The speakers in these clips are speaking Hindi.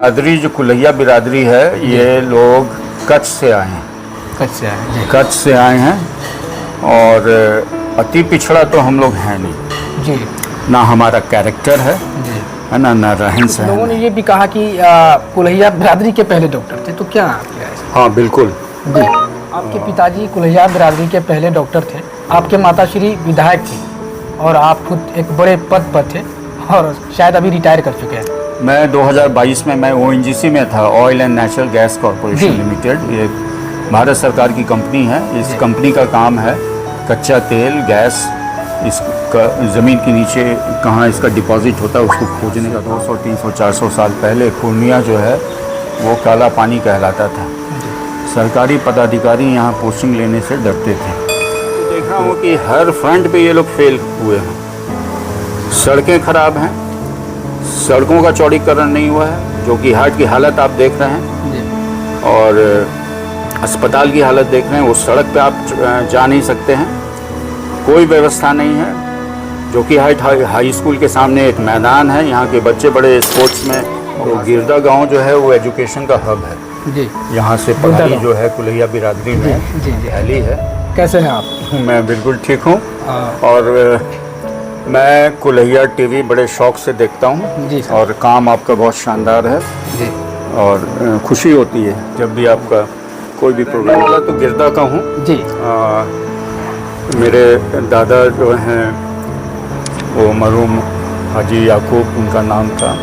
बिरादरी जो कुल्हैया बिरादरी है, ये लोग कच्छ से आए हैं। कच्छ से आए जी। कच्छ से आए हैं और अति पिछड़ा तो हम लोग हैं नहीं जी ना, हमारा कैरेक्टर है जी। ना रहन लोगों सहन ने है। ये भी कहा कि कुल्हैया बिरादरी के पहले डॉक्टर थे, तो क्या क्या है? हाँ बिल्कुल। जी, आपके पिताजी कुल्हैया बिरादरी के पहले डॉक्टर थे, आपके माताश्री विधायक थी और आप खुद एक बड़े पद पर थे और शायद अभी रिटायर कर चुके हैं। मैं 2022 में मैं ONGC में था, oil and natural gas corporation जी। लिमिटेड। ये भारत सरकार की कंपनी है। इस जी। कंपनी का काम है कच्चा तेल, गैस, इसका ज़मीन के नीचे कहाँ इसका डिपॉजिट होता है उसको खोजने का। 200, 300, 400 साल पहले पूर्णिया जो है वो काला पानी कहलाता था। सरकारी पदाधिकारी यहाँ पोस्टिंग लेने से डरते थे। तो देख रहा हूँ कि हर फ्रंट पे ये लोग फेल हुए हैं। सड़कें खराब हैं, सड़कों का चौड़ीकरण नहीं हुआ है, जो कि हाट की हालत आप देख रहे हैं, जी और अस्पताल की हालत देख रहे हैं। उस सड़क पे आप जा नहीं सकते हैं, कोई व्यवस्था नहीं है। जो कि हाई स्कूल के सामने एक मैदान है, यहाँ के बच्चे बड़े स्पोर्ट्स में। तो गिरदा गांव जो है वो एजुकेशन का हब है। जी। यहाँ से पढ़ाई जो है कुल्हैया बिरादरी में जी जी। फैली है। कैसे हैं आप? मैं बिल्कुल ठीक हूँ हाँ। और मैं कुल्हैया टीवी बड़े शौक से देखता हूँ जी सर। और काम आपका बहुत शानदार है जी और खुशी होती है जब भी आपका कोई भी प्रोग्राम वाला। तो गिरदा का हूँ जी। मेरे दादा जो हैं वो मरहूम हाजी याकूब उनका नाम था,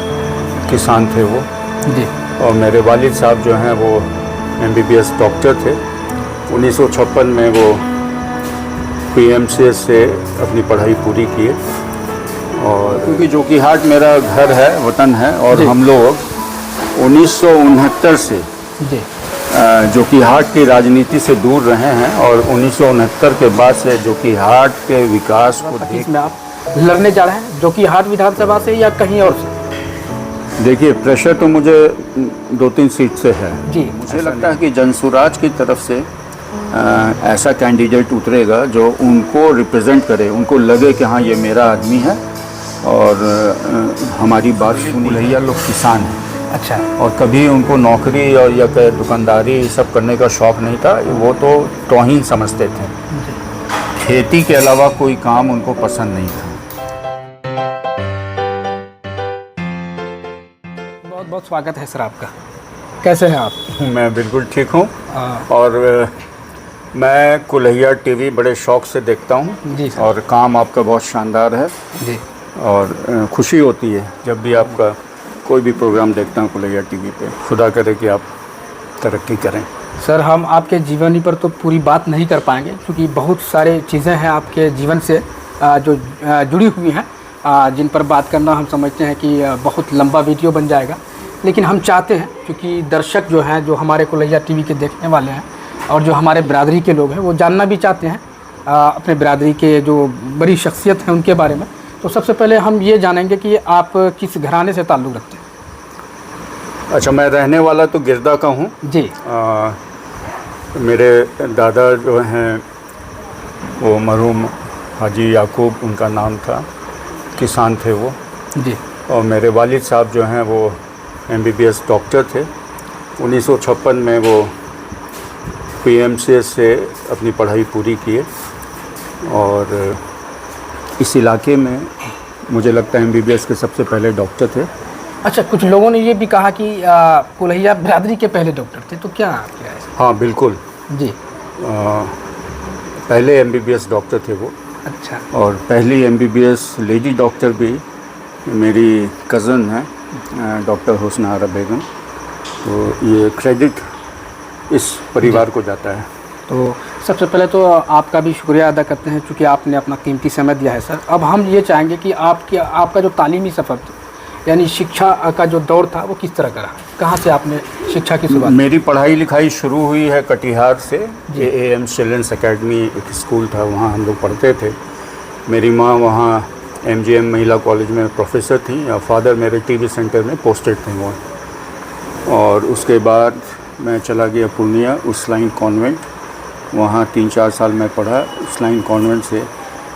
किसान थे वो। जी और मेरे वालिद साहब जो हैं वो MBBS डॉक्टर थे। 1956 में वो PMCS से अपनी पढ़ाई पूरी किए। और क्योंकि जोकीहाट मेरा घर है, वतन है, और हम लोग 1969 से जी जोकीहाट की राजनीति से दूर रहे हैं और 1969 के बाद से जोकीहाट के विकास को देख। इसमें आप लड़ने जा रहे हैं जो कि हाट विधानसभा से या कहीं और से? देखिए, प्रेशर तो मुझे 2-3 सीट से है जी। मुझे लगता है कि जनसुराज की तरफ से ऐसा कैंडिडेट उतरेगा जो उनको रिप्रेजेंट करे, उनको लगे कि हाँ ये मेरा आदमी है और हमारी बात सुनी। कुल्हैया लोग किसान हैं। अच्छा। और कभी उनको नौकरी और या दुकानदारी सब करने का शौक़ नहीं था। वो तो तौहीन समझते थे। खेती के अलावा कोई काम उनको पसंद नहीं था। बहुत बहुत स्वागत है सर आपका। कैसे हैं आप? मैं बिल्कुल ठीक हूँ हाँ। और मैं कुल्हैया टीवी बड़े शौक से देखता हूँ जी सर। और काम आपका बहुत शानदार है जी और खुशी होती है जब भी आपका कोई भी प्रोग्राम देखता हूँ कुल्हैया टीवी पे। खुदा करे कि आप तरक्की करें। सर, हम आपके जीवनी पर तो पूरी बात नहीं कर पाएंगे क्योंकि बहुत सारे चीज़ें हैं आपके जीवन से जो जुड़ी हुई हैं, जिन पर बात करना हम समझते हैं कि बहुत लंबा वीडियो बन जाएगा। लेकिन हम चाहते हैं क्योंकि दर्शक जो हैं, जो हमारे कुल्हैया टीवी के देखने वाले हैं और जो हमारे बिरादरी के लोग हैं, वो जानना भी चाहते हैं अपने बिरादरी के जो बड़ी शख्सियत हैं उनके बारे में। तो सबसे पहले हम ये जानेंगे कि आप किस घराने से ताल्लुक़ रखते हैं? अच्छा, मैं रहने वाला तो गिरदा का हूँ जी। मेरे दादा जो हैं वो मरहूम हाजी याकूब उनका नाम था, किसान थे वो। जी। और मेरे वालिद साहब जो हैं वो MBBS डॉक्टर थे। 1956 में वो PMCS से अपनी पढ़ाई पूरी किए और इस इलाके में मुझे लगता है MBBS के सबसे पहले डॉक्टर थे। अच्छा, कुछ लोगों ने ये भी कहा कि कुल्हैया बिरादरी के पहले डॉक्टर थे, तो क्या क्या है? हाँ बिल्कुल जी। पहले MBBS डॉक्टर थे वो। अच्छा। और पहली MBBS लेडी डॉक्टर भी मेरी कज़न है, डॉक्टर हुस्ना आरा बेगम। तो ये क्रेडिट इस परिवार को जाता है। तो सबसे पहले तो आपका भी शुक्रिया अदा करते हैं क्योंकि आपने अपना कीमती समय दिया है सर। अब हम ये चाहेंगे कि आपका जो तालीमी सफ़र था, यानी शिक्षा का जो दौर था, वो किस तरह का रहा? कहाँ से आपने शिक्षा की शुरुआत? मेरी पढ़ाई लिखाई शुरू हुई है कटिहार से। AAM चिल्ड्रंस एकेडमी एक स्कूल था, वहाँ हम लोग पढ़ते थे। मेरी माँ वहाँ MGM महिला कॉलेज में प्रोफेसर थी और फादर मेरे TV सेंटर में पोस्टेड थे वो। और उसके बाद मैं चला गया पूर्णिया उसलाइन कॉन्वेंट। वहाँ 3-4 साल मैं पढ़ा। उसलाइन कॉन्वेंट से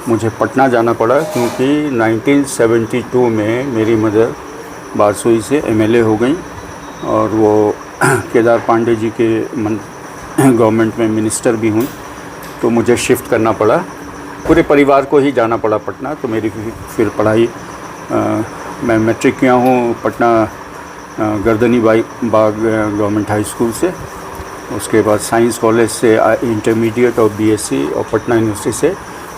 मुझे पटना जाना पड़ा क्योंकि 1972 में मेरी मदर बारसोई से MLA हो गई और वो केदार पांडे जी के गवर्नमेंट में मिनिस्टर भी हूँ, तो मुझे शिफ्ट करना पड़ा। पूरे परिवार को ही जाना पड़ा पटना। तो मेरी फिर पढ़ाई मैं मैट्रिक किया हूँ पटना गर्दनी बाग गवर्नमेंट हाई स्कूल से। उसके बाद साइंस कॉलेज से इंटरमीडिएट और बीएससी, और पटना यूनिवर्सिटी से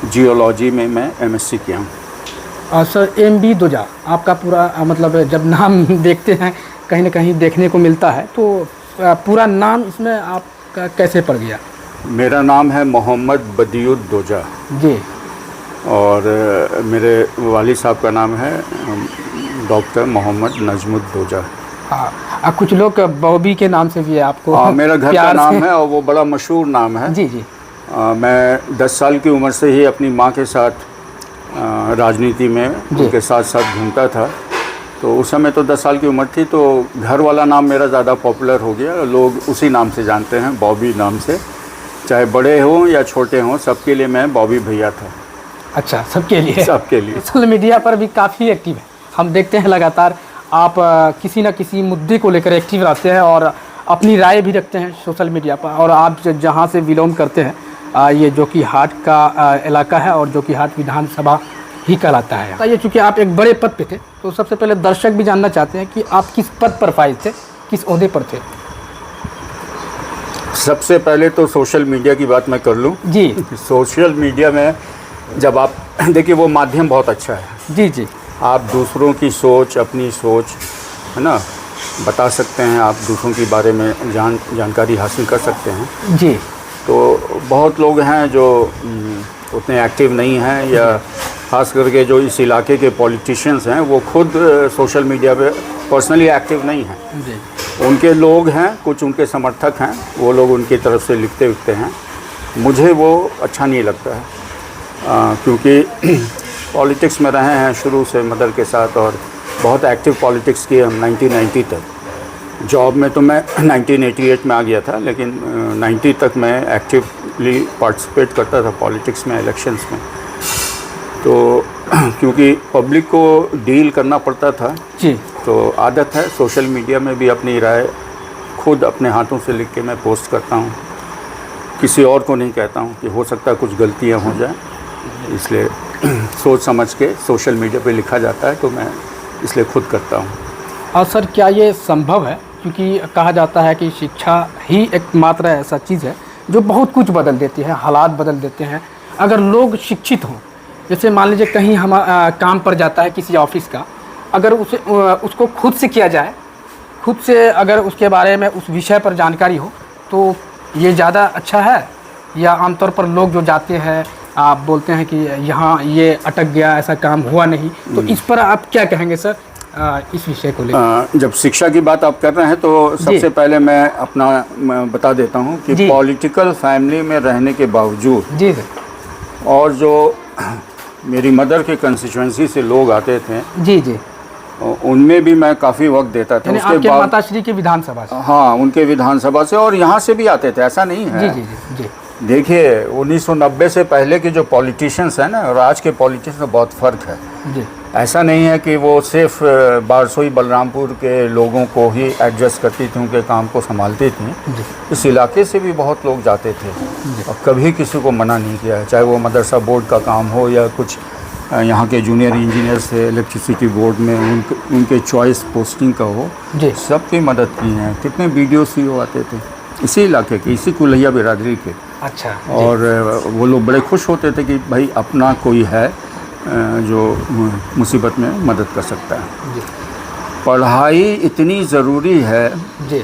जियोलॉजी में मैं एमएससी किया हूँ। सर MB दोजा आपका पूरा मतलब जब नाम देखते हैं कहीं ना कहीं देखने को मिलता है, तो पूरा नाम इसमें आपका कैसे पड़ गया? मेरा नाम है मोहम्मद बदियुद्दीन दोजा जी। और मेरे वालिद साहब का नाम है डॉक्टर मोहम्मद नजमुद्दीन दोजा। हाँ, कुछ लोग बॉबी के नाम से भी है आपको। हाँ, मेरा घर का नाम है और वो बड़ा मशहूर नाम है। जी जी। मैं 10 साल की उम्र से ही अपनी माँ के साथ राजनीति में उनके साथ साथ घूमता था। तो उस समय तो 10 साल की उम्र थी, तो घर वाला नाम मेरा ज़्यादा पॉपुलर हो गया। लोग उसी नाम से जानते हैं, बॉबी नाम से। चाहे बड़े हों या छोटे हों, सबके लिए मैं बॉबी भैया था। अच्छा, सबके लिए? सबके लिए। सोशल मीडिया पर भी काफ़ी एक्टिव है, हम देखते हैं लगातार आप किसी न किसी मुद्दे को लेकर एक्टिव रहते हैं और अपनी राय भी रखते हैं सोशल मीडिया पर। और आप जहाँ से बिलोंग करते हैं ये जोकीहाट का इलाका है और जोकीहाट विधानसभा ही कहलाता है। ये चूँकि आप एक बड़े पद पे थे, तो सबसे पहले दर्शक भी जानना चाहते हैं कि आप किस पद पर फाइज थे, किस ओहदे पर थे? सबसे पहले तो सोशल मीडिया की बात मैं कर लूँ जी। सोशल मीडिया में जब आप देखिए, वो माध्यम बहुत अच्छा है। जी जी। आप दूसरों की सोच, अपनी सोच, है ना, बता सकते हैं। आप दूसरों के बारे में जानकारी हासिल कर सकते हैं। जी। तो बहुत लोग हैं जो उतने एक्टिव नहीं हैं, या ख़ास करके जो इस इलाके के पॉलिटिशियंस हैं वो खुद सोशल मीडिया पे पर्सनली एक्टिव नहीं हैं। जी। उनके लोग हैं, कुछ उनके समर्थक हैं, वो लोग उनकी तरफ से लिखते हैं। मुझे वो अच्छा नहीं लगता है, क्योंकि पॉलिटिक्स में रहे हैं शुरू से मदर के साथ, और बहुत एक्टिव पॉलिटिक्स किए हम 1990 तक। जॉब में तो मैं 1988 में आ गया था, लेकिन 90 तक मैं एक्टिवली पार्टिसिपेट करता था पॉलिटिक्स में, इलेक्शंस में। तो क्योंकि पब्लिक को डील करना पड़ता था जी, तो आदत है सोशल मीडिया में भी अपनी राय खुद अपने हाथों से लिख के मैं पोस्ट करता हूँ। किसी और को नहीं कहता हूँ कि हो सकता है कुछ गलतियाँ हो जाएं, इसलिए सोच समझ के सोशल मीडिया पे लिखा जाता है, तो मैं इसलिए खुद करता हूँ। और सर क्या ये संभव है, क्योंकि कहा जाता है कि शिक्षा ही एकमात्र ऐसा चीज़ है जो बहुत कुछ बदल देती है, हालात बदल देते हैं। अगर लोग शिक्षित हों, जैसे मान लीजिए कहीं हम काम पर जाता है किसी ऑफिस का, अगर उसको खुद से किया जाए, खुद से अगर उसके बारे में उस विषय पर जानकारी हो, तो ये ज़्यादा अच्छा है? या आमतौर पर लोग जो जाते हैं आप बोलते हैं कि यहाँ ये अटक गया, ऐसा काम हुआ नहीं, तो इस पर आप क्या कहेंगे सर, इस विषय को लेकर? जब शिक्षा की बात आप कर रहे हैं तो सबसे पहले मैं बता देता हूँ कि पॉलिटिकल फैमिली में रहने के बावजूद जी सर, और जो मेरी मदर के कंस्टिट्यूएंसी से लोग आते थे जी जी, उनमें भी मैं काफ़ी वक्त देता था। उसके बाद माताश्री की विधानसभा से? हाँ, उनके विधानसभा से, और यहाँ से भी आते थे, ऐसा नहीं है। जी जी जी जी। देखिए 1990 से पहले के जो पॉलिटिशियंस हैं ना, और आज के पॉलिटिशियंस में बहुत फ़र्क है जी। ऐसा नहीं है कि वो सिर्फ बारसोई बलरामपुर के लोगों को ही एडजस्ट करती थी, उनके काम को संभालती थी। इस इलाके से भी बहुत लोग जाते थे और कभी किसी को मना नहीं किया है, चाहे वो मदरसा बोर्ड का काम हो या कुछ यहाँ के जूनियर इंजीनियर्स थे इलेक्ट्रिसिटी बोर्ड में, उनके चॉइस पोस्टिंग का हो, सबकी मदद की है। कितने वीडियो CO आते थे इसी इलाके के, इसी कुलैया बिरादरी के। अच्छा। और वो लोग बड़े खुश होते थे कि भाई अपना कोई है जो मुसीबत में मदद कर सकता है। पढ़ाई इतनी ज़रूरी है जी।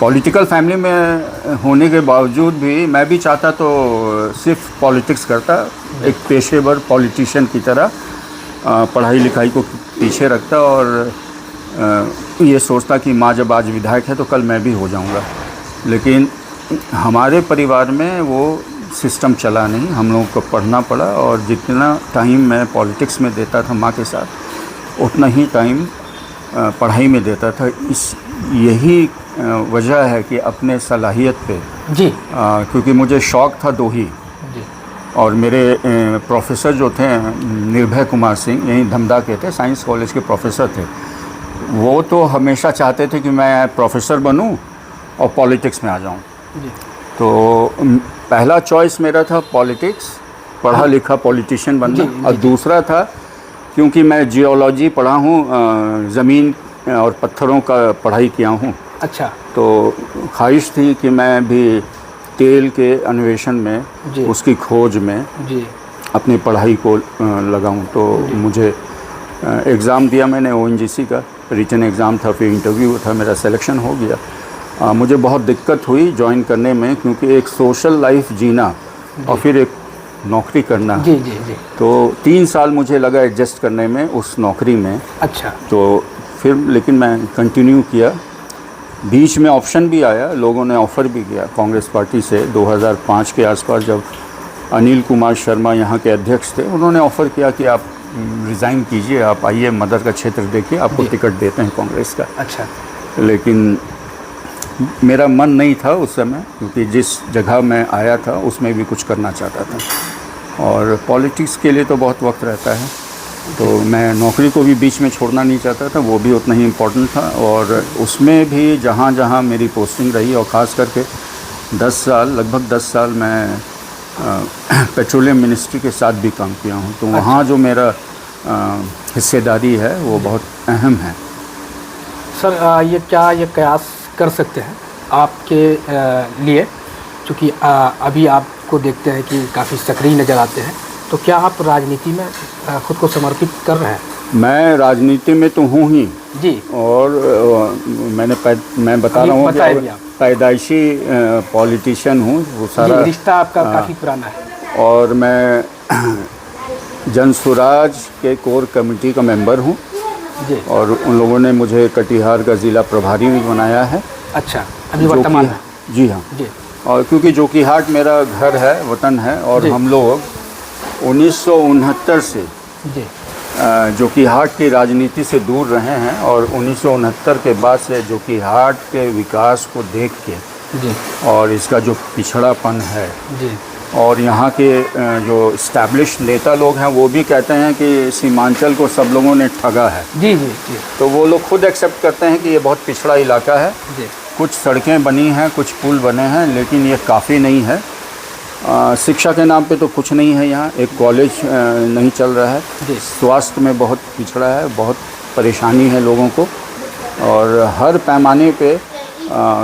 पॉलिटिकल फैमिली में होने के बावजूद भी मैं भी चाहता तो सिर्फ पॉलिटिक्स करता, एक पेशेवर पॉलिटिशियन की तरह पढ़ाई लिखाई को पीछे रखता और ये सोचता कि माँ जब आज विधायक है तो कल मैं भी हो जाऊंगा। लेकिन हमारे परिवार में वो सिस्टम चला नहीं, हम लोगों को पढ़ना पड़ा और जितना टाइम मैं पॉलिटिक्स में देता था माँ के साथ, उतना ही टाइम पढ़ाई में देता था। यही वजह है कि अपने सलाहियत पे जी, क्योंकि मुझे शौक़ था दो ही जी। और मेरे प्रोफेसर जो थे निर्भय कुमार सिंह, यहीं धमदा के थे, साइंस कॉलेज के प्रोफेसर थे, वो तो हमेशा चाहते थे कि मैं प्रोफेसर बनूं और पॉलिटिक्स में आ जाऊं। जी तो पहला चॉइस मेरा था पॉलिटिक्स, पढ़ा लिखा पॉलिटिशियन बनना। जी, और दूसरा था क्योंकि मैं जियोलॉजी पढ़ा हूँ, ज़मीन और पत्थरों का पढ़ाई किया हूँ, अच्छा तो ख्वाहिश थी कि मैं भी तेल के अन्वेषण में, जी उसकी खोज में जी अपनी पढ़ाई को लगाऊं। तो मुझे एग्ज़ाम दिया मैंने ONGC का, रिटन एग्ज़ाम था, फिर इंटरव्यू था, मेरा सिलेक्शन हो गया। मुझे बहुत दिक्कत हुई ज्वाइन करने में, क्योंकि एक सोशल लाइफ जीना और फिर एक नौकरी करना, जी जी जी तो 3 साल मुझे लगा एडजस्ट करने में उस नौकरी में। अच्छा तो फिर लेकिन मैं कंटिन्यू किया। बीच में ऑप्शन भी आया, लोगों ने ऑफ़र भी किया कांग्रेस पार्टी से 2005 के आसपास, जब अनिल कुमार शर्मा यहाँ के अध्यक्ष थे, उन्होंने ऑफ़र किया कि आप रिज़ाइन कीजिए, आप आइए मदर का क्षेत्र देखिए, आपको टिकट देते हैं कांग्रेस का। अच्छा लेकिन मेरा मन नहीं था उस समय, क्योंकि जिस जगह मैं आया था उसमें भी कुछ करना चाहता था, और पॉलिटिक्स के लिए तो बहुत वक्त रहता है, तो मैं नौकरी को भी बीच में छोड़ना नहीं चाहता था, वो भी उतना ही इम्पोर्टेंट था। और उसमें भी जहाँ जहाँ मेरी पोस्टिंग रही, और ख़ास करके 10 साल, लगभग 10 साल मैं पेट्रोलियम मिनिस्ट्री के साथ भी काम किया हूँ, तो वहाँ जो मेरा हिस्सेदारी है वो बहुत अहम है। सर ये कयास कर सकते हैं आपके लिए, क्योंकि अभी आपको देखते हैं कि काफ़ी सक्रिय नज़र आते हैं, तो क्या आप राजनीति में खुद को समर्पित कर रहे हैं? मैं राजनीति में तो हूँ ही जी, और मैं बता रहा हूँ बताइए कि आप। पैदाइशी पॉलिटिशियन हूँ, वो सारा जी, रिश्ता आपका काफ़ी पुराना है। और मैं जन स्वराज के कोर कमेटी का मेंबर हूँ, जी और उन लोगों ने मुझे कटिहार का ज़िला प्रभारी भी बनाया है। अच्छा, अभी वर्तमान में? जी हाँ, जी और क्योंकि जोकीहाट मेरा घर है, वतन है, और जी। हम लोग 1969 से जी जोकीहाट की राजनीति से दूर रहे हैं, और 1969 के बाद से जोकीहाट के विकास को देख के, जी और इसका जो पिछड़ापन है, जी और यहाँ के जो इस्टेब्लिश्ड नेता लोग हैं वो भी कहते हैं कि सीमांचल को सब लोगों ने ठगा है, जी जी जी तो वो लोग खुद एक्सेप्ट करते हैं कि ये बहुत पिछड़ा इलाका है। जी कुछ सड़कें बनी हैं, कुछ पुल बने हैं, लेकिन ये काफ़ी नहीं है। शिक्षा के नाम पे तो कुछ नहीं है यहाँ, एक कॉलेज नहीं चल रहा है, जी। स्वास्थ्य में बहुत पिछड़ा है, बहुत परेशानी है लोगों को, और हर पैमाने पे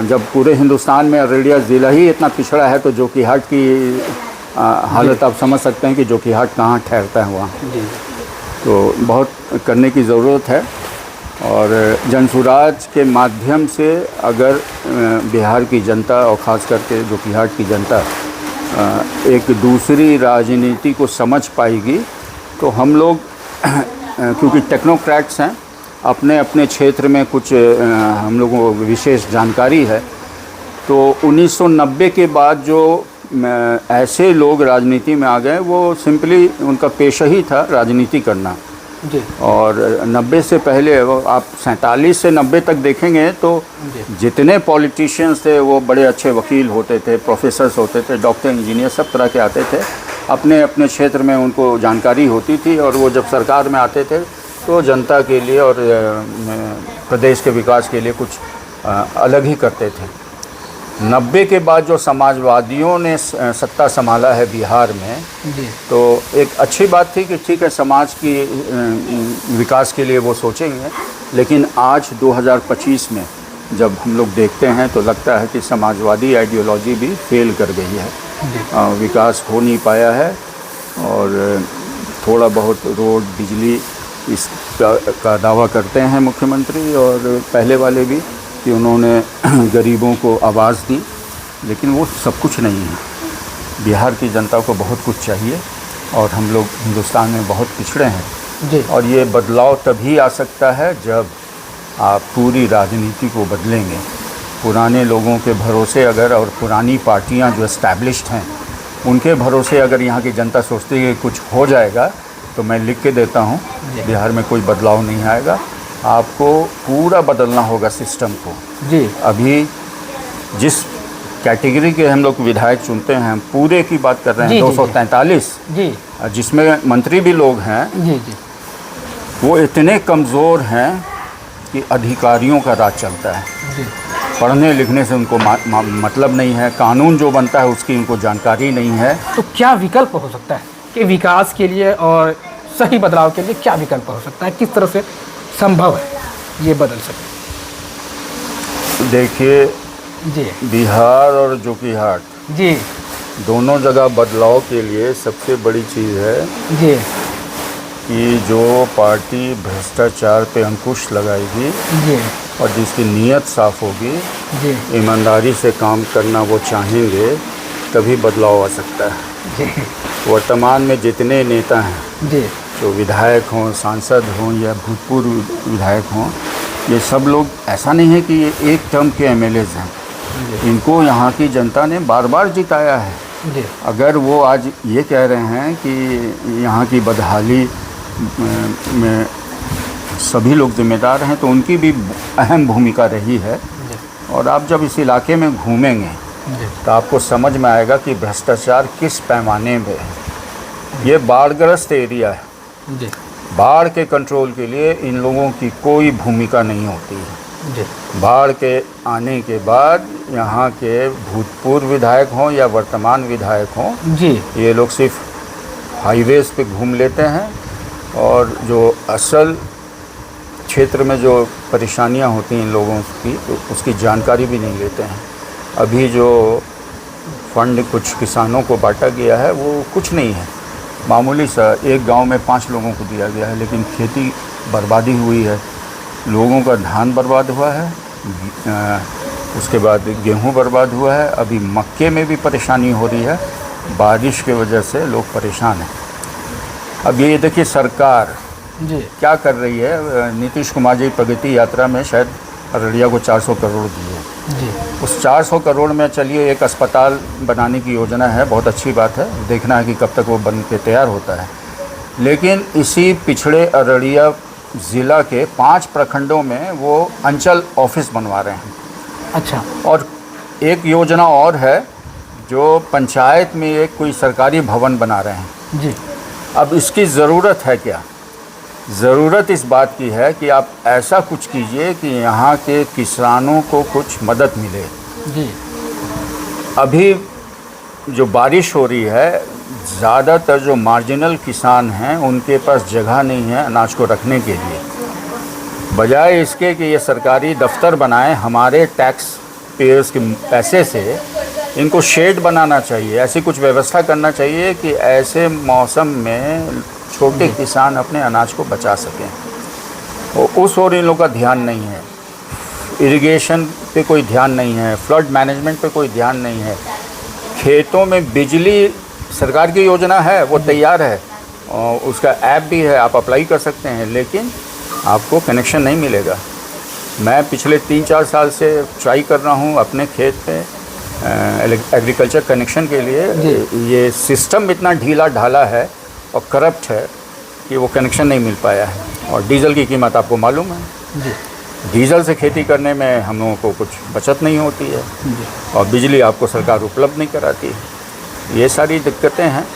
जब पूरे हिंदुस्तान में अररिया ज़िला ही इतना पिछड़ा है, तो जोकीहाट की हालत आप समझ सकते हैं कि जोकीहाट कहाँ ठहरता है वहाँ। जी तो बहुत करने की ज़रूरत है, और जनसुराज के माध्यम से अगर बिहार की जनता और ख़ास करके जोकीहाट की जनता एक दूसरी राजनीति को समझ पाएगी, तो हम लोग क्योंकि टेक्नोक्रेट्स हैं, अपने अपने क्षेत्र में कुछ हम लोगों को विशेष जानकारी है, तो 1990 के बाद जो ऐसे लोग राजनीति में आ गए, वो सिंपली उनका पेशा ही था राजनीति करना। जी और 90 से पहले आप 47 से 90 तक देखेंगे तो जितने पॉलिटिशियंस थे वो बड़े अच्छे वकील होते थे, प्रोफेसर्स होते थे, डॉक्टर, इंजीनियर, सब तरह के आते थे, अपने अपने क्षेत्र में उनको जानकारी होती थी, और वो जब सरकार में आते थे तो जनता के लिए और प्रदेश के विकास के लिए कुछ अलग ही करते थे। 90 के बाद जो समाजवादियों ने सत्ता संभाला है बिहार में, जी तो एक अच्छी बात थी कि ठीक है, समाज की विकास के लिए वो सोचेंगे, लेकिन आज 2025 में जब हम लोग देखते हैं तो लगता है कि समाजवादी आइडियोलॉजी भी फेल कर गई है, विकास हो नहीं पाया है, और थोड़ा बहुत रोड, बिजली इसका दावा करते हैं मुख्यमंत्री और पहले वाले भी कि उन्होंने गरीबों को आवाज़ दी, लेकिन वो सब कुछ नहीं है। बिहार की जनता को बहुत कुछ चाहिए, और हम लोग हिंदुस्तान में बहुत पिछड़े हैं जी और ये बदलाव तभी आ सकता है जब आप पूरी राजनीति को बदलेंगे। पुराने लोगों के भरोसे अगर, और पुरानी पार्टियां जो एस्टैब्लिश्ड हैं उनके भरोसे अगर यहाँ की जनता सोचती है कि कुछ हो जाएगा, तो मैं लिख के देता हूँ बिहार में कोई बदलाव नहीं आएगा। आपको पूरा बदलना होगा सिस्टम को। जी अभी जिस कैटेगरी के हम लोग विधायक चुनते हैं, हम पूरे की बात कर रहे हैं, 243 जी जिसमें मंत्री भी लोग हैं, जी जी वो इतने कमज़ोर हैं कि अधिकारियों का राज चलता है। जी पढ़ने लिखने से उनको मतलब नहीं है, कानून जो बनता है उसकी उनको जानकारी नहीं है। तो क्या विकल्प हो सकता है कि विकास के लिए और सही बदलाव के लिए क्या विकल्प हो सकता है, किस तरह से संभव है ये बदल सके? देखिए, जी बिहार और जोकीहाट जी दोनों जगह बदलाव के लिए सबसे बड़ी चीज़ है जी कि जो पार्टी भ्रष्टाचार पे अंकुश लगाएगी जी और जिसकी नीयत साफ होगी, जी ईमानदारी से काम करना वो चाहेंगे, तभी बदलाव आ सकता है। जी वर्तमान में जितने नेता हैं, जी जो विधायक हों, सांसद हों या भूतपूर्व विधायक हों, ये सब लोग, ऐसा नहीं है कि ये एक टर्म के एमएलएज हैं। इनको यहाँ की जनता ने बार बार जिताया है। जी अगर वो आज ये कह रहे हैं कि यहाँ की बदहाली में सभी लोग जिम्मेदार हैं, तो उनकी भी अहम भूमिका रही है। और आप जब इस इलाके में घूमेंगे तो आपको समझ में आएगा कि भ्रष्टाचार किस पैमाने पे है। ये बाढ़ग्रस्त एरिया है। जी बाढ़ के कंट्रोल के लिए इन लोगों की कोई भूमिका नहीं होती है। जी बाढ़ के आने के बाद यहाँ के भूतपूर्व विधायक हों या वर्तमान विधायक हों, जी ये लोग सिर्फ हाईवेज़ पे घूम लेते हैं और जो असल क्षेत्र में जो परेशानियाँ होती हैं इन लोगों की, तो उसकी जानकारी भी नहीं लेते हैं। अभी जो फंड कुछ किसानों को बांटा गया है वो कुछ नहीं है, मामूली सा, एक गांव में 5 लोगों को दिया गया है, लेकिन खेती बर्बादी हुई है। लोगों का धान बर्बाद हुआ है, उसके बाद गेहूं बर्बाद हुआ है, अभी मक्के में भी परेशानी हो रही है। बारिश की वजह से लोग परेशान हैं। अब ये देखिए सरकार जी क्या कर रही है। नीतीश कुमार जी प्रगति यात्रा में शायद अररिया को 400 करोड़ दिए। जी उस 400 करोड़ में चलिए एक अस्पताल बनाने की योजना है, बहुत अच्छी बात है, देखना है कि कब तक वो बन के तैयार होता है। लेकिन इसी पिछड़े अररिया ज़िला के 5 प्रखंडों में वो अंचल ऑफिस बनवा रहे हैं। अच्छा और एक योजना और है जो पंचायत में एक कोई सरकारी भवन बना रहे हैं। जी अब इसकी ज़रूरत है क्या? ज़रूरत इस बात की है कि आप ऐसा कुछ कीजिए कि यहाँ के किसानों को कुछ मदद मिले। जी अभी जो बारिश हो रही है, ज़्यादातर जो मार्जिनल किसान हैं उनके पास जगह नहीं है अनाज को रखने के लिए। बजाय इसके कि ये सरकारी दफ्तर बनाएं, हमारे टैक्स पेयर्स के पैसे से इनको शेड बनाना चाहिए। ऐसी कुछ व्यवस्था करना चाहिए कि ऐसे मौसम में छोटे किसान अपने अनाज को बचा सकें। और उस ओर इन लोगों का ध्यान नहीं है। इरिगेशन पे कोई ध्यान नहीं है, फ्लड मैनेजमेंट पे कोई ध्यान नहीं है। खेतों में बिजली, सरकार की योजना है, वो तैयार है और उसका ऐप भी है, आप अप्लाई कर सकते हैं, लेकिन आपको कनेक्शन नहीं मिलेगा। मैं पिछले 3-4 साल से ट्राई कर रहा हूँ अपने खेत पे एग्रीकल्चर कनेक्शन के लिए। ये सिस्टम इतना ढीला ढाला है और करप्ट है कि वो कनेक्शन नहीं मिल पाया है। और डीजल की कीमत आपको मालूम है, जी डीजल से खेती करने में हम लोगों को कुछ बचत नहीं होती है और बिजली आपको सरकार उपलब्ध नहीं कराती। ये सारी दिक्कतें हैं।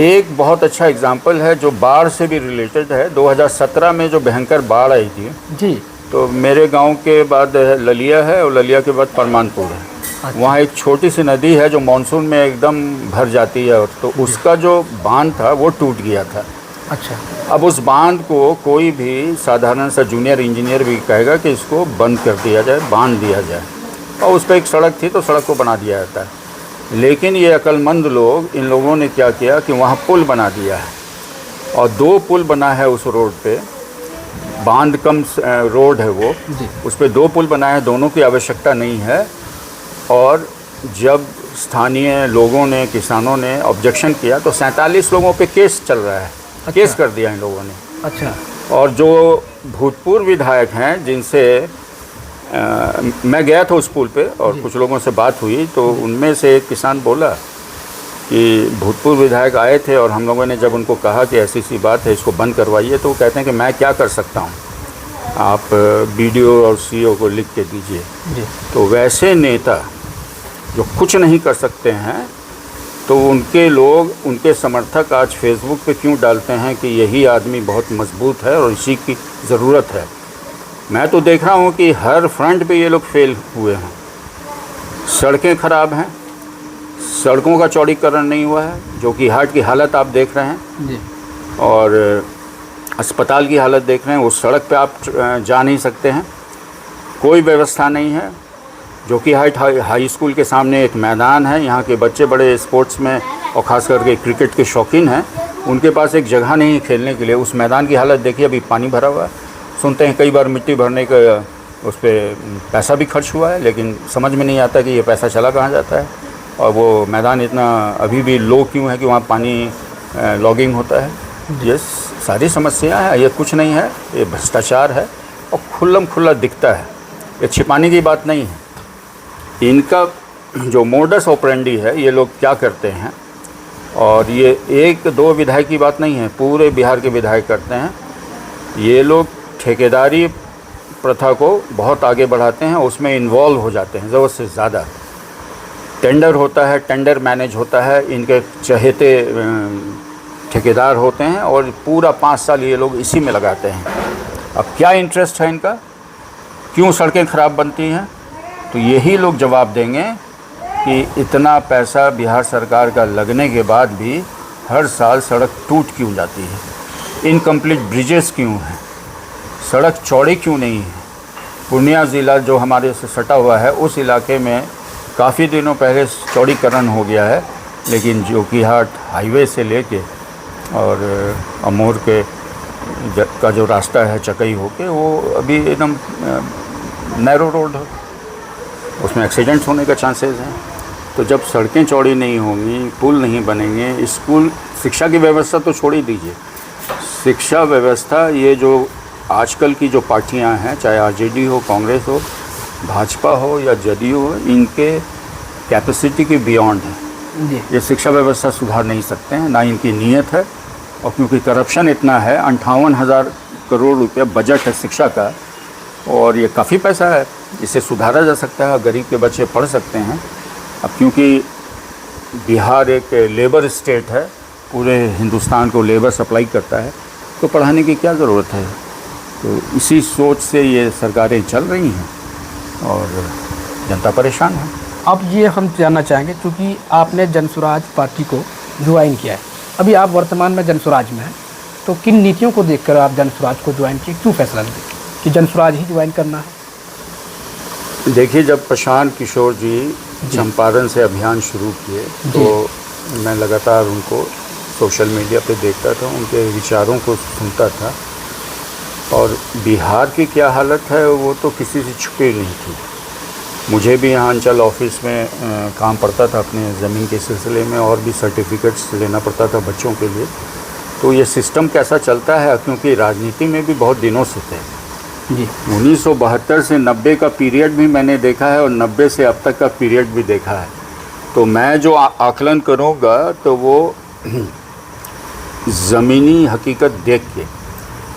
एक बहुत अच्छा एग्जाम्पल है जो बाढ़ से भी रिलेटेड है। 2017 में जो भयंकर बाढ़ आई थी, जी तो मेरे गांव के बाद ललिया है और ललिया के बाद परमानपुर है। अच्छा। वहाँ एक छोटी सी नदी है जो मानसून में एकदम भर जाती है, और तो उसका जो बांध था वो टूट गया था। अच्छा अब उस बांध को कोई भी साधारण सा जूनियर इंजीनियर भी कहेगा कि इसको बंद कर दिया जाए, बांध दिया जाए, और उस पर एक सड़क थी तो सड़क को बना दिया जाता है। लेकिन ये अक्लमंद लोग, इन लोगों ने क्या किया कि वहाँ पुल बना दिया है और 2 पुल बना है उस रोड पे। बांध कम रोड है वो, उस पर 2 पुल बनाए हैं, दोनों की आवश्यकता नहीं है। और जब स्थानीय लोगों ने, किसानों ने ऑब्जेक्शन किया तो 47 लोगों पे केस चल रहा है। अच्छा। केस कर दिया इन लोगों ने। अच्छा। और जो भूतपूर्व विधायक हैं जिनसे मैं गया था उस पुल पे और कुछ लोगों से बात हुई, तो उनमें से एक किसान बोला कि भूतपूर्व विधायक आए थे और हम लोगों ने जब उनको कहा कि ऐसी सी बात है, इसको बंद करवाइए, तो वो कहते हैं कि मैं क्या कर सकता हूँ, आप बीडीओ और सीईओ को लिख के दीजिए। तो वैसे नेता जो कुछ नहीं कर सकते हैं, तो उनके लोग, उनके समर्थक आज फेसबुक पे क्यों डालते हैं कि यही आदमी बहुत मजबूत है और इसी की ज़रूरत है। मैं तो देख रहा हूँ कि हर फ्रंट पे ये लोग फेल हुए हैं। सड़कें ख़राब हैं, सड़कों का चौड़ीकरण नहीं हुआ है, जो कि हाट की हालत आप देख रहे हैं जी और अस्पताल की हालत देख रहे हैं। उस सड़क पे आप जा नहीं सकते हैं, कोई व्यवस्था नहीं है। जो कि हाई स्कूल के सामने एक मैदान है, यहाँ के बच्चे बड़े स्पोर्ट्स में और ख़ास करके क्रिकेट के शौकीन हैं, उनके पास एक जगह नहीं है खेलने के लिए। उस मैदान की हालत देखिए, अभी पानी भरा हुआ है। सुनते हैं कई बार मिट्टी भरने का उस पर पैसा भी खर्च हुआ है, लेकिन समझ में नहीं आता कि ये पैसा चला कहाँ जाता है और वो मैदान इतना अभी भी लो क्यों है कि वहाँ पानी लॉगिंग होता है। ये सारी समस्याएं हैं, ये कुछ नहीं है, ये भ्रष्टाचार है और खुल्लम खुल्ला दिखता है। ये छिपाने की बात नहीं है। इनका जो मोडस ऑपरेंडी है, ये लोग क्या करते हैं, और ये एक दो विधायक की बात नहीं है, पूरे बिहार के विधायक करते हैं। ये लोग ठेकेदारी प्रथा को बहुत आगे बढ़ाते हैं, उसमें इन्वॉल्व हो जाते हैं ज़रूरत से ज़्यादा। टेंडर होता है, टेंडर मैनेज होता है, इनके चहेते ठेकेदार होते हैं और पूरा 5 साल ये लोग इसी में लगाते हैं। अब क्या इंटरेस्ट है इनका, क्यों सड़कें ख़राब बनती हैं, तो यही लोग जवाब देंगे कि इतना पैसा बिहार सरकार का लगने के बाद भी हर साल सड़क टूट क्यों जाती है, इनकम्प्लीट ब्रिजेस क्यों हैं, सड़क चौड़ी क्यों नहीं है। पूर्णिया ज़िला जो हमारे से सटा हुआ है, उस इलाके में काफ़ी दिनों पहले चौड़ीकरण हो गया है, लेकिन जोकीहाट हाईवे से लेके और अमोर के का जो रास्ता है चकई होके, वो अभी एकदम नैरो रोड है, उसमें एक्सीडेंट्स होने का चांसेस हैं। तो जब सड़कें चौड़ी नहीं होंगी, पुल नहीं बनेंगे, स्कूल, शिक्षा की व्यवस्था तो छोड़ ही दीजिए, शिक्षा व्यवस्था, ये जो आजकल की जो पार्टियां हैं, चाहे आरजेडी हो, कांग्रेस हो, भाजपा हो या जदयू हो, इनके कैपेसिटी के बियॉन्ड है। जी ये शिक्षा व्यवस्था सुधार नहीं सकते हैं, ना इनकी नीयत है। और क्योंकि करप्शन इतना है, 58,000 करोड़ रुपया बजट है शिक्षा का, और ये काफ़ी पैसा है, इसे सुधारा जा सकता है, गरीब के बच्चे पढ़ सकते हैं। अब क्योंकि बिहार एक लेबर स्टेट है, पूरे हिंदुस्तान को लेबर सप्लाई करता है, तो पढ़ाने की क्या ज़रूरत है। तो इसी सोच से ये सरकारें चल रही हैं और जनता परेशान है। अब ये हम जानना चाहेंगे, क्योंकि आपने जनसुराज पार्टी को ज्वाइन किया है, अभी आप वर्तमान में जनसुराज में हैं, तो किन नीतियों को देखकर आप जनसुराज को ज्वाइन किए, क्यों फैसला लिया कि जनसुराज ही ज्वाइन करना है? देखिए, जब प्रशांत किशोर जी चंपारण से अभियान शुरू किए, तो मैं लगातार उनको सोशल मीडिया पे देखता था, उनके विचारों को सुनता था, और बिहार की क्या हालत है वो तो किसी से छुपी नहीं थी। मुझे भी यहाँ अंचल ऑफिस में काम पड़ता था अपने ज़मीन के सिलसिले में, और भी सर्टिफिकेट्स लेना पड़ता था बच्चों के लिए। तो ये सिस्टम कैसा चलता है, क्योंकि राजनीति में भी बहुत दिनों से थे जी। 1972 से 90 का पीरियड भी मैंने देखा है और 90 से अब तक का पीरियड भी देखा है। तो मैं जो आकलन करूँगा तो वो ज़मीनी हकीकत देख के,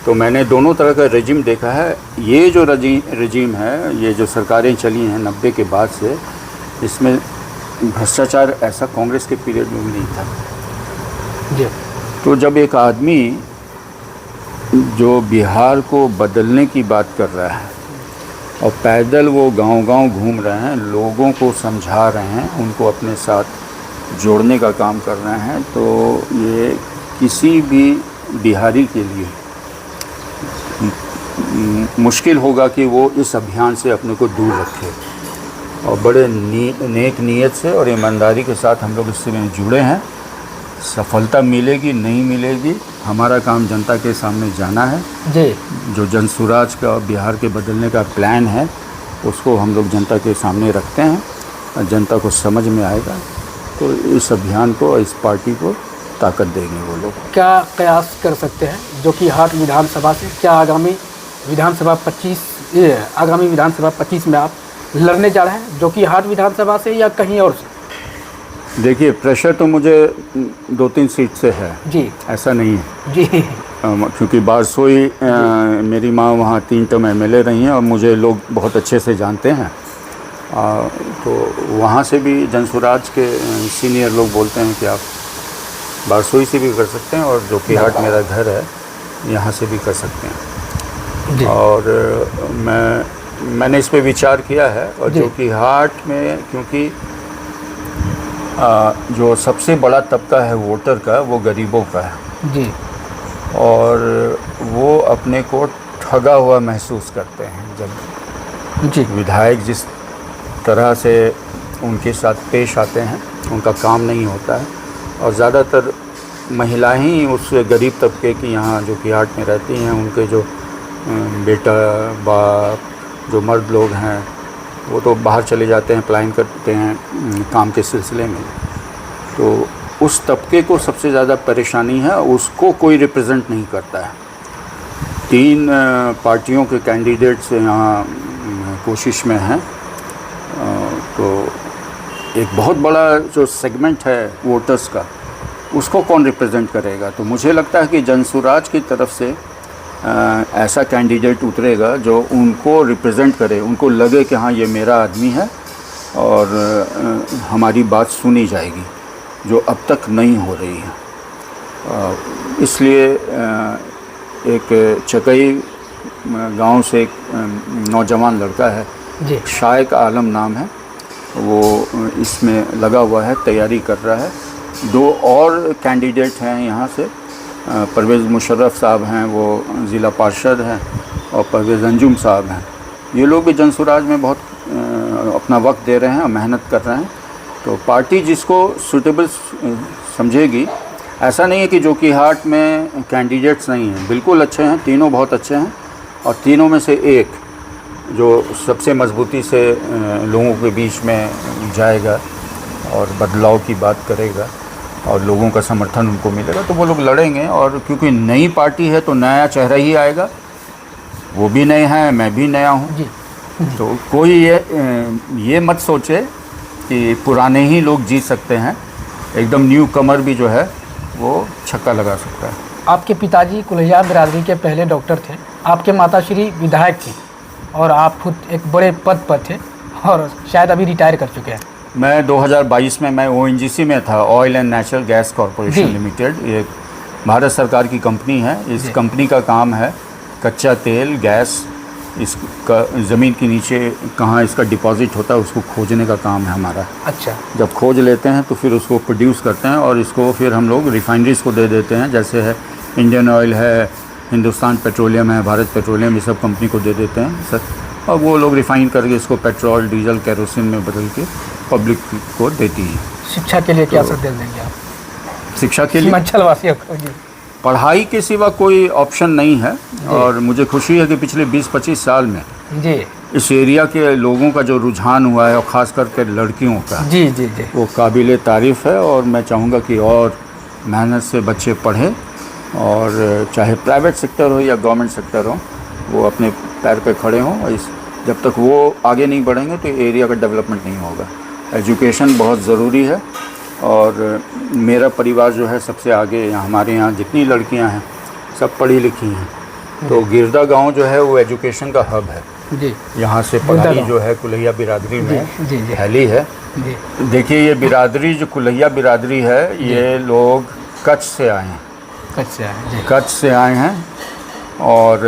तो मैंने दोनों तरह का रेजिम देखा है। ये जो रेजिम है, ये जो सरकारें चली हैं 90 के बाद से, इसमें भ्रष्टाचार ऐसा कांग्रेस के पीरियड में भी नहीं था। जी तो जब एक आदमी जो बिहार को बदलने की बात कर रहा है और पैदल वो गांव-गांव घूम रहे हैं, लोगों को समझा रहे हैं, उनको अपने साथ जोड़ने का काम कर रहे हैं, तो ये किसी भी बिहारी के लिए मुश्किल होगा कि वो इस अभियान से अपने को दूर रखे। और बड़े नेक नीयत से और ईमानदारी के साथ हम लोग इससे जुड़े हैं। सफलता मिलेगी नहीं मिलेगी, हमारा काम जनता के सामने जाना है। जी जो जनसुराज का बिहार के बदलने का प्लान है, उसको हम लोग जनता के सामने रखते हैं और जनता को समझ में आएगा तो इस अभियान को, इस पार्टी को ताकत देंगे वो लोग। क्या कयास कर सकते हैं जो कि हाट विधानसभा से, क्या आगामी विधानसभा 25 में आप लड़ने जा रहे हैं, जो कि हाट विधानसभा से या कहीं और से? देखिए, प्रेशर तो मुझे 2-3 सीट से है जी, ऐसा नहीं है जी क्योंकि बारसोई मेरी माँ वहाँ 3 टर्म MLA रही हैं और मुझे लोग बहुत अच्छे से जानते हैं। तो वहाँ से भी जनसुराज के सीनियर लोग बोलते हैं कि आप बारसोई से भी कर सकते हैं और जोकीहाट मेरा घर है, यहाँ से भी कर सकते हैं। जी। और मैंने इस पे विचार किया है। और जी। जोकीहाट में क्योंकि जो सबसे बड़ा तबका है वोटर का वो गरीबों का है जी। और वो अपने को ठगा हुआ महसूस करते हैं जब जी। विधायक जिस तरह से उनके साथ पेश आते हैं, उनका काम नहीं होता है। और ज़्यादातर महिलाएं ही उस गरीब तबके की यहाँ जोकीहाट में रहती हैं। उनके जो बेटा बाप जो मर्द लोग हैं वो तो बाहर चले जाते हैं, पलायन करते हैं काम के सिलसिले में। तो उस तबके को सबसे ज़्यादा परेशानी है, उसको कोई रिप्रेजेंट नहीं करता है। 3 पार्टियों के कैंडिडेट्स यहाँ कोशिश में हैं। तो एक बहुत बड़ा जो सेगमेंट है वोटर्स का, उसको कौन रिप्रेजेंट करेगा? तो मुझे लगता है कि जनसुराज की तरफ से ऐसा कैंडिडेट उतरेगा जो उनको रिप्रेजेंट करे, उनको लगे कि हाँ ये मेरा आदमी है और हमारी बात सुनी जाएगी, जो अब तक नहीं हो रही है। इसलिए एक चकई गांव से एक नौजवान लड़का है, जी। शाइक आलम नाम है, वो इसमें लगा हुआ है, तैयारी कर रहा है। 2 और कैंडिडेट हैं यहाँ से, परवेज़ मुशर्रफ साहब हैं, वो ज़िला पार्षद हैं, और परवेज़ अंजुम साहब हैं। ये लोग भी जनसुराज में बहुत अपना वक्त दे रहे हैं और मेहनत कर रहे हैं। तो पार्टी जिसको सूटेबल समझेगी, ऐसा नहीं है कि जोकीहाट में कैंडिडेट्स नहीं हैं, बिल्कुल अच्छे हैं, तीनों बहुत अच्छे हैं। और तीनों में से एक जो सबसे मजबूती से लोगों के बीच में जाएगा और बदलाव की बात करेगा और लोगों का समर्थन उनको मिलेगा, तो वो लोग लड़ेंगे। और क्योंकि नई पार्टी है तो नया चेहरा ही आएगा, वो भी नए हैं, मैं भी नया हूँ। जी। तो कोई ये मत सोचे कि पुराने ही लोग जीत सकते हैं। एकदम न्यू कमर भी जो है वो छक्का लगा सकता है। आपके पिताजी कुलैया बिरादरी के पहले डॉक्टर थे, आपके माताश्री विधायक थी और आप खुद एक बड़े पद पर थे और शायद अभी रिटायर कर चुके हैं। मैं 2022 में मैं ONGC में था, oil and natural gas corporation जी। लिमिटेड। ये भारत सरकार की कंपनी है। इस जी। कंपनी का काम है कच्चा तेल, गैस, इसका ज़मीन के नीचे कहाँ इसका डिपॉजिट होता है उसको खोजने का काम है हमारा। अच्छा। जब खोज लेते हैं तो फिर उसको प्रोड्यूस करते हैं और इसको फिर हम लोग रिफाइनरीज़ को दे देते हैं, जैसे है इंडियन ऑयल है, हिंदुस्तान पेट्रोलियम है, भारत पेट्रोलियम, ये सब कंपनी को दे देते हैं सर। और वो लोग रिफ़ाइन करके इसको पेट्रोल, डीजल, केरोसिन में बदल के पब्लिक को देती है। शिक्षा के लिए क्या संदेश देंगे आप शिक्षा के लिए सीमांचल वासियों को? जी। पढ़ाई के सिवा कोई ऑप्शन नहीं है। और मुझे खुशी है कि पिछले 20-25 साल में जी। इस एरिया के लोगों का जो रुझान हुआ है और ख़ास करके लड़कियों का, जी जी जी। वो काबिल तारीफ़ है। और मैं चाहूँगा कि और मेहनत से बच्चे पढ़ें और चाहे प्राइवेट सेक्टर हो या गवर्नमेंट सेक्टर हो, वो अपने पैर पे खड़े हों। और जब तक वो आगे नहीं बढ़ेंगे तो एरिया का डेवलपमेंट नहीं होगा। एजुकेशन बहुत ज़रूरी है और मेरा परिवार जो है सबसे आगे, हमारे यहाँ जितनी लड़कियाँ हैं सब पढ़ी लिखी हैं। तो गिरदा गांव जो है वो एजुकेशन का हब है। जी। यहाँ से पढ़ाई जो है कुलैया बिरादरी में जी जी। फैली है। जी। देखिए ये बिरादरी जो कुलैया बिरादरी है, ये लोग कच्छ से आए हैं। कच्छ से आए। जी। कच्छ से आए हैं और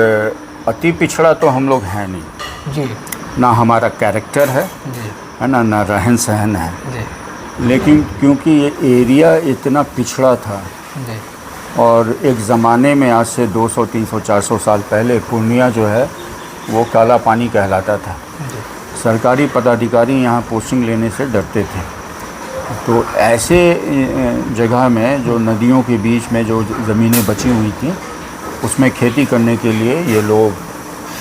अति पिछड़ा तो हम लोग हैं नहीं, जी ना हमारा कैरेक्टर है, जी है ना रहन सहन है। जी लेकिन क्योंकि ये एरिया इतना पिछड़ा था जी और एक ज़माने में आज से 200, 300, 400 साल पहले पूर्णिया जो है वो काला पानी कहलाता था। जी। सरकारी पदाधिकारी यहाँ पोस्टिंग लेने से डरते थे। तो ऐसे जगह में जो नदियों के बीच में जो ज़मीनें बची हुई थी, उसमें खेती करने के लिए ये लोग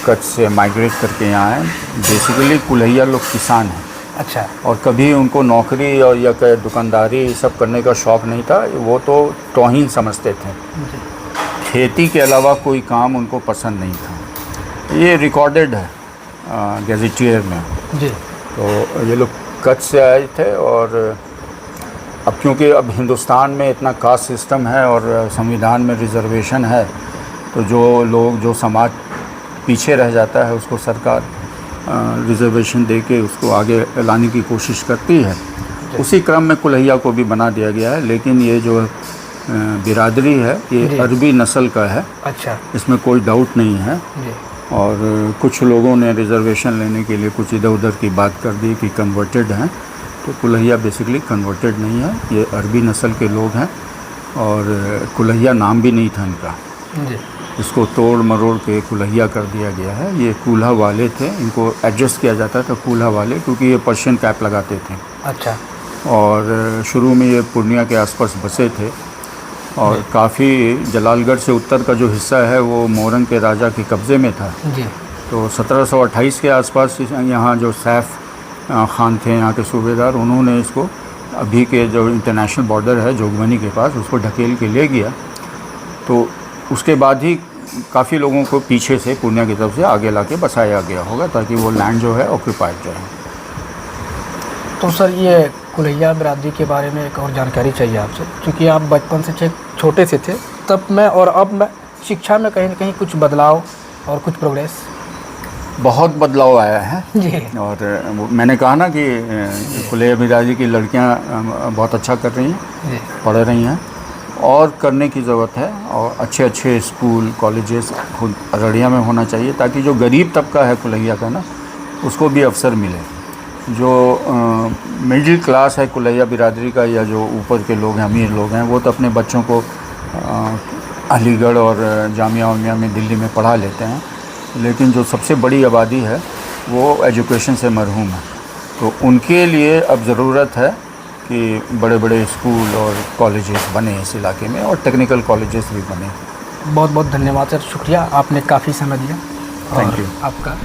कच्छ से माइग्रेट करके यहाँ आए। बेसिकली कुलैया लोग किसान हैं। अच्छा। और कभी उनको नौकरी और या दुकानदारी सब करने का शौक़ नहीं था, वो तो तौहीन समझते थे। खेती के अलावा कोई काम उनको पसंद नहीं था। ये रिकॉर्डेड है गैजेटियर में। जी। तो ये लोग कच्छ से आए थे और अब क्योंकि अब हिंदुस्तान में इतना कास्ट सिस्टम है और संविधान में रिजर्वेशन है, तो जो लोग जो समाज पीछे रह जाता है उसको सरकार रिजर्वेशन दे के उसको आगे लाने की कोशिश करती है। उसी क्रम में कुलैया को भी बना दिया गया है। लेकिन ये जो बिरादरी है ये अरबी नस्ल का है। अच्छा। इसमें कोई डाउट नहीं है। जी। और कुछ लोगों ने रिज़र्वेशन लेने के लिए कुछ इधर उधर की बात कर दी कि कन्वर्टेड हैं, तो कुल्हैया बेसिकली कन्वर्टेड नहीं है, ये अरबी नस्ल के लोग हैं और कुल्हैया नाम भी नहीं था इनका, जी। इसको तोड़ मरोड़ के कुल्हैया कर दिया गया है। ये कूल्हा वाले थे, इनको एडजस्ट किया जाता था कूल्हा वाले, क्योंकि ये पर्शियन कैप लगाते थे। अच्छा। और शुरू में ये पूर्णिया के आसपास बसे थे और काफ़ी जलालगढ़ से उत्तर का जो हिस्सा है वो मोरंग के राजा के कब्ज़े में था। जी। तो 1728 के आसपास यहाँ जो सैफ खान थे यहाँ के सूबेदार, उन्होंने इसको अभी के जो इंटरनेशनल बॉर्डर है जोगबनी के पास, उसको ढकेल के ले गया। तो उसके बाद ही काफ़ी लोगों को पीछे से पूर्णिया की तरफ से आगे ला के बसाया गया होगा, ताकि वो लैंड जो है ऑक्यूपाइड रहे। तो सर ये कुल्हैया बिरादरी के बारे में एक और जानकारी चाहिए आपसे, क्योंकि आप बचपन से छोटे से थे, तब में और अब में शिक्षा में कहीं न कहीं कुछ बदलाव और कुछ प्रोग्रेस? बहुत बदलाव आया है जी। और मैंने कहा ना कि कुल्हैया बिरादरी की लड़कियां बहुत अच्छा कर रही हैं, जी। पढ़ रही हैं और करने की ज़रूरत है। और अच्छे अच्छे स्कूल कॉलेजेस खुद अररिया में होना चाहिए, ताकि जो गरीब तबका है कुल्हैया का ना, उसको भी अवसर मिले। जो मिडिल क्लास है कुल्हैया बिरादरी का, या जो ऊपर के लोग हैं, अमीर लोग हैं, वो तो अपने बच्चों को अलीगढ़ और जामिया वामिया में दिल्ली में पढ़ा लेते हैं, लेकिन जो सबसे बड़ी आबादी है वो एजुकेशन से महरूम है। तो उनके लिए अब ज़रूरत है कि बड़े बड़े स्कूल और कॉलेजेस बने इस इलाके में, और टेक्निकल कॉलेजेस भी बने। बहुत बहुत धन्यवाद सर, शुक्रिया, आपने काफ़ी समय दिया। Thank you. आपका